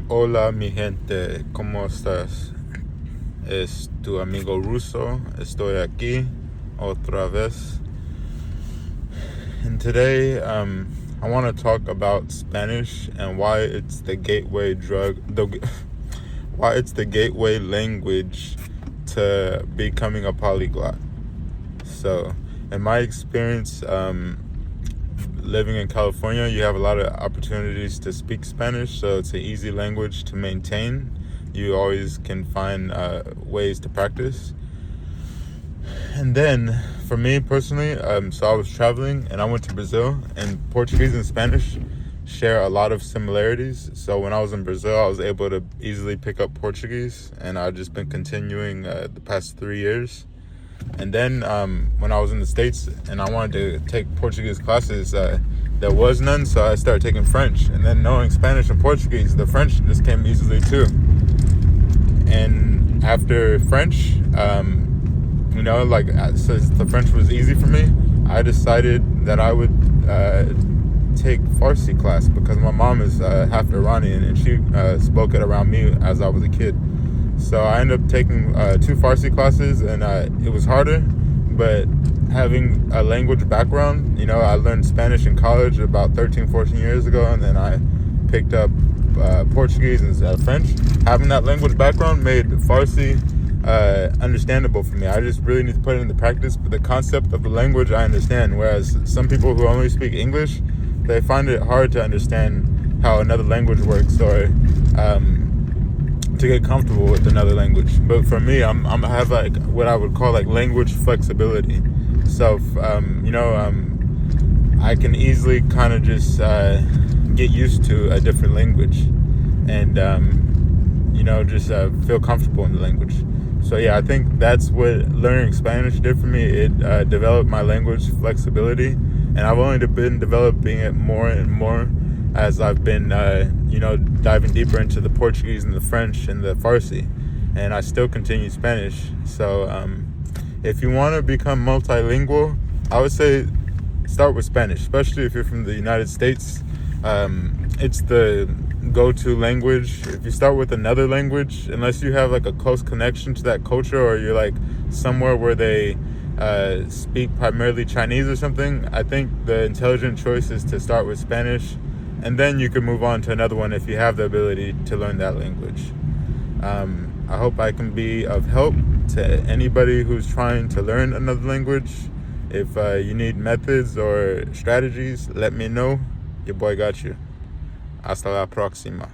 Hola mi gente, ¿cómo estás? Es tu amigo ruso. Estoy aquí otra vez. And today, I want to talk about Spanish and why it's the why it's the gateway language to becoming a polyglot. So, in my experience, living in California, you have a lot of opportunities to speak Spanish, so it's an easy language to maintain. You always can find ways to practice. And then, for me personally, so I was traveling and I went to Brazil, and Portuguese and Spanish share a lot of similarities. So when I was in Brazil, I was able to easily pick up Portuguese, and I've just been continuing the past 3 years. And then when I was in the States and I wanted to take Portuguese classes, there was none, so I started taking French. And then knowing Spanish and Portuguese, the French just came easily too. And after French, since the French was easy for me, I decided that I would take Farsi class because my mom is half Iranian and she spoke it around me as I was a kid. So I ended up taking 2 Farsi classes, and it was harder, but having a language background, I learned Spanish in college about 13, 14 years ago, and then I picked up Portuguese and French. Having that language background made Farsi understandable for me. I just really need to put it into practice, but the concept of the language I understand, whereas some people who only speak English, they find it hard to understand how another language works or to get comfortable with another language. But for me, I have like what I would call like language flexibility. So I can easily kind of just get used to a different language and just feel comfortable in the language. So yeah, I think that's what learning Spanish did for me. It developed my language flexibility, and I've only been developing it more and more as I've been, diving deeper into the Portuguese and the French and the Farsi, and I still continue Spanish. So if you want to become multilingual, I would say start with Spanish, especially if you're from the United States. It's the go-to language. If you start with another language, unless you have like a close connection to that culture or you're like somewhere where they speak primarily Chinese or something, I think the intelligent choice is to start with Spanish, and then you can move on to another one if you have the ability to learn that language. I hope I can be of help to anybody who's trying to learn another language. If you need methods or strategies, let me know. Your boy got you. Hasta la próxima.